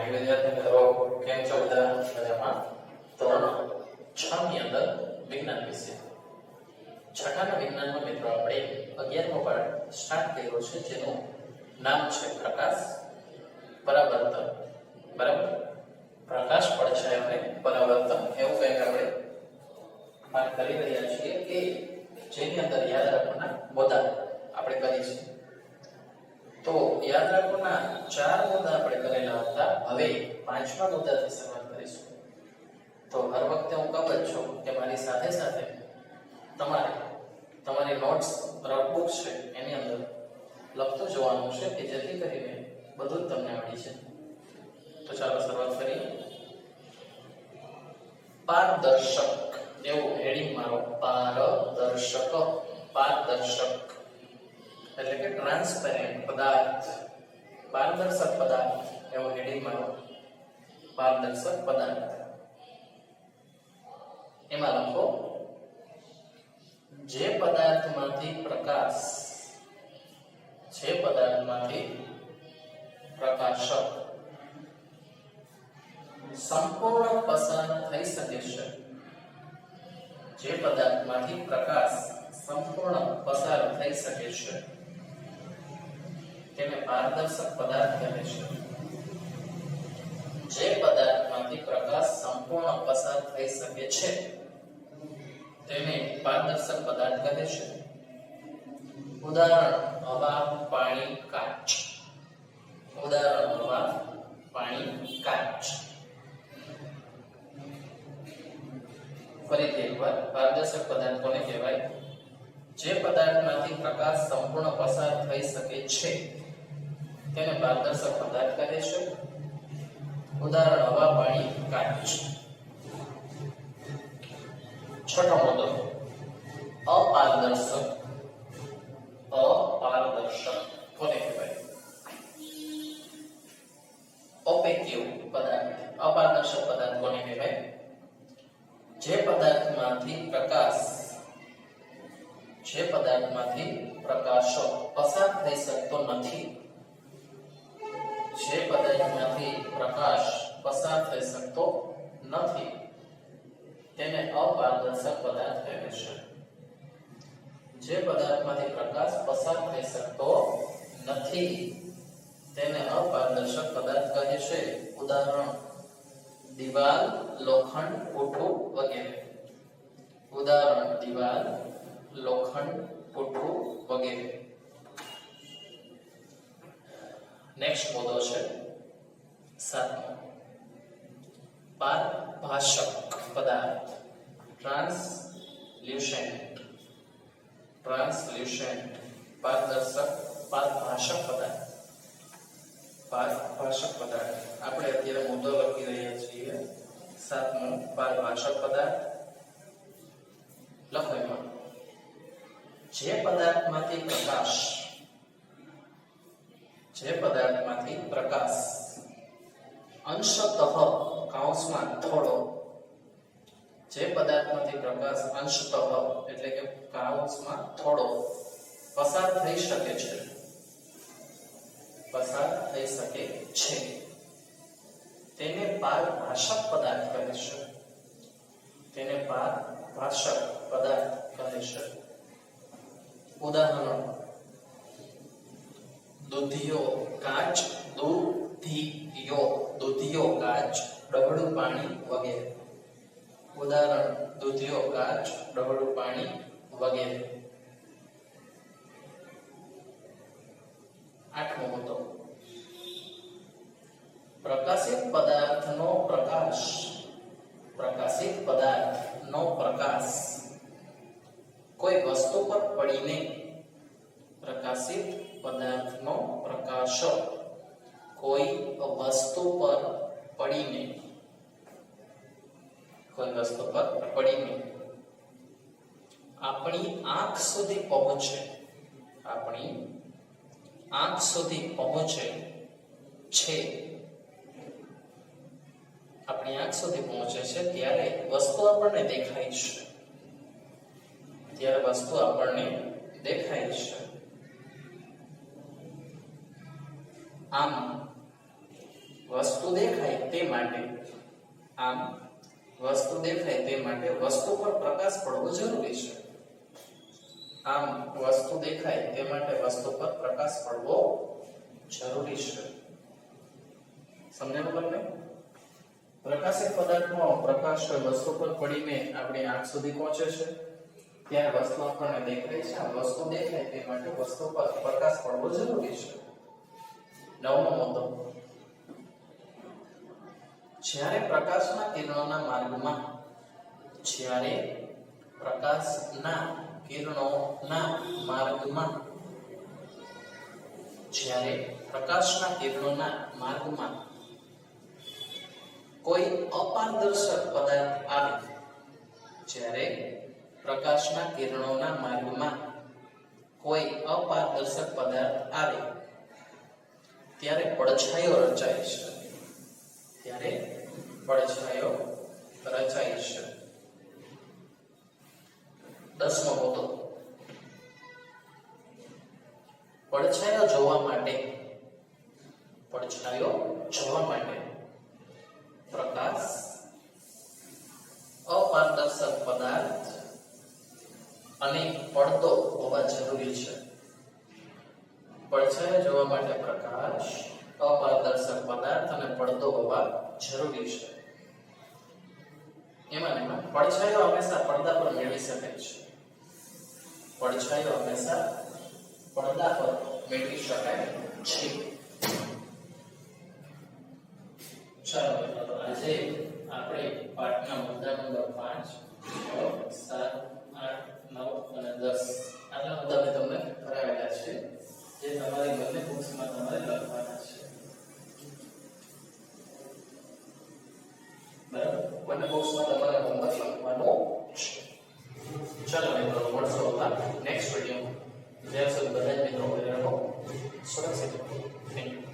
હાય વિદ્યાર્થી મિત્રો, કેમ છો બધા? મજામાં? ધોરણ 6 ની અંદર વિજ્ઞાન વિષય છઠ્ઠાના વિજ્ઞાનમાં મિત્રો આપણે 11મો પાઠ સ્ટાર્ટ કર્યો છે, જેનું નામ છે પ્રકાશ પરાવર્તન. બરાબર, પ્રકાશ પડછાયો અને પરાવર્તન એવું કંઈક આપણે વાત કરી રહ્યા છીએ કે જેની અંદર યાદ રાખવાના મુદ્દા આપણે કરી છે. તો યાદ રાખવાના 4 મુદ્દા આપણે કરેલા હતા. હવે 5મા મુદ્દાથી શરૂઆત કરીશું. તો હર વખતે હું કહું જ છું કે મારી સાથે સાથે તમારી નોટ્સ રફબુક છે એની અંદર લખતું જવાનું છે કે જેથી કરીને બધું જ તમને આવડી છે. તો ચાલો શરૂઆત કરીએ. પારદર્શક એવું હેડિંગ મારો. પારદર્શક, પારદર્શક એટલે કે ટ્રાન્સપેરેન્ટ પદાર્થ, પારદર્શક પદાર્થ એવું હેડિંગ મારો. પારદર્શક પદાર્થ એમાં લખો જે પદાર્થમાંથી પ્રકાશ સંપૂર્ણ પસાર થઈ શકે છે. જે પદાર્થમાંથી પ્રકાશ સંપૂર્ણ પસાર થઈ શકે છે તેને પારદર્શક પદાર્થ કહે છે. જે પદાર્થમાંથી પ્રકાશ સંપૂર્ણ પસાર થઈ શકે છે તેને પારદર્શક પદાર્થ કહે છે. ઉદાહરણ હવા, પાણી, કાચ. ઉદાહરણ હવા, પાણી, કાચ. ફરીથી એકવાર, પારદર્શક પદાર્થ કોને કહેવાય? જે પદાર્થમાંથી પ્રકાશ સંપૂર્ણ પસાર થઈ શકે છે તેને પારદર્શક પદાર્થ કહે છે. ઉદાહરણ હવા, પાણી, કાચ. છઠ્ઠો મુદ્દો, અપારદર્શક. અપારદર્શક કોને કહેવાય? ઓપેક્યુ પદાર્થ. અપારદર્શક પદાર્થ કોને કહેવાય? જે પદાર્થમાંથી પ્રકાશ પસાર થઈ શકતો નથી, જે પદાર્થમાંથી પ્રકાશ પસાર થઈ શકતો નથી તેને અપારદર્શક પદાર્થ કહે છે. જે પદાર્થમાંથી પ્રકાશ પસાર થઈ શકતો નથી તેને અપારદર્શક પદાર્થ કહે છે. ઉદાહરણ દીવાલ, લોખંડ, પૂઠું વગેરે. ઉદાહરણ દીવાલ, લોખંડ, પૂઠું વગેરે. નેક્સ્ટ મુદ્દો છે 7મો, પારભાષક પદાર્થ. ટ્રાન્સલ્યુસન્ટ. ટ્રાન્સલ્યુસન્ટ પારદર્શક, પારભાષક પદાર્થ. પારભાષક પદાર્થ આપણે અત્યારે મુદ્દો લખી રહ્યા છીએ 7મો, પારભાષક પદાર્થ. લખો એમાં જે પદાર્થમાંથી પ્રકાશ અંશતઃ કૌંસમાં થોડો. જે પદાર્થમાંથી પ્રકાશ અંશતઃ એટલે કે કૌંસમાં થોડો પસાર થઈ શકે છે તેને પારભાષક પદાર્થ કહે છે. તેને પારભાષક પદાર્થ કહે છે. ઉદાહરણ દૂધિયો કાચ, દૂધિયો કાચ, ડબડું પાણી વગેરે. ઉદાહરણ દૂધિયો કાચ, ડબડું પાણી વગેરે. 8મો મુદ્દો, પ્રકાશિત પદાર્થનો પ્રકાશ કોઈ વસ્તુ પર પડીને. પ્રકાશિત પદાર્થનો પ્રકાશ કોઈ વસ્તુ પર પડીને. આપણી આંખ સુધી પહોંચે. આપણી આંખ સુધી પહોંચે છે. આપણી આંખ સુધી પહોંચે છે ત્યારે વસ્તુ આપણને દેખાય છે. આમ વસ્તુ દેખાય તે માટે આમ વસ્તુ દેખાય તે માટે વસ્તુ પર પ્રકાશ પડવો જરૂરી છે. આમ વસ્તુ દેખાય તે માટે વસ્તુ પર પ્રકાશ પડવો જરૂરી છે. સમજાયું તમને? પ્રકાશિત પદાર્થનો પ્રકાશ વસ્તુ પર પડીને આપણી આંખ સુધી પહોંચે છે ત્યારે વસ્તુ આપણને દેખાય છે. આ વસ્તુ દેખાય તે માટે વસ્તુ પર પ્રકાશ પડવો જરૂરી છે. નવમો મુદ્દો, જ્યારે પ્રકાશના કિરણોના માર્ગમાં જ્યારે પ્રકાશના કિરણોના માર્ગમાં જ્યારે પ્રકાશના કિરણોના માર્ગમાં કોઈ અપારદર્શક પદાર્થ આવે જ્યારે પ્રકાશના કિરણોના માર્ગમાં કોઈ અપારદર્શક પદાર્થ આવે ત્યારે પડછાયો રચાય છે. ત્યારે પડછાયો રચાય છે. 10મો મુદ્દો, પડછાયો જોવા માટે પ્રકાશ અપારદર્શક પદાર્થ અને પડદો હોવા જરૂરી છે. પડછાયો જોવા માટે પ્રકાશ અપારદર્શક પદાર્થ અને પડદો હોવા જરૂરી છે. એમાં પડછાયો હંમેશા પડદા પર મેળવી શકાય છે. પડછાયો હંમેશા પડદા પર મેળવી શકાય છે. ચાલો મિત્રો, આજે આપણે પાઠના મુદ્દા નંબર 5, 6, 7, 8, 9 અને 10 આટલા મુદ્દા મેં તમને કરાવેલા છે, જે તમારી બંને બુક્સમાં તમારે લખવાના છે. બરાબર? બંને બુક્સમાં તમારે હોમવર્ક લખવાનું છે. ચાલો મિત્રો, મળશો નેક્સ્ટ વિડીયોમાં. જ્યાં સુધી બધા જ મિત્રો રહો સુરક્ષિત. Thank you.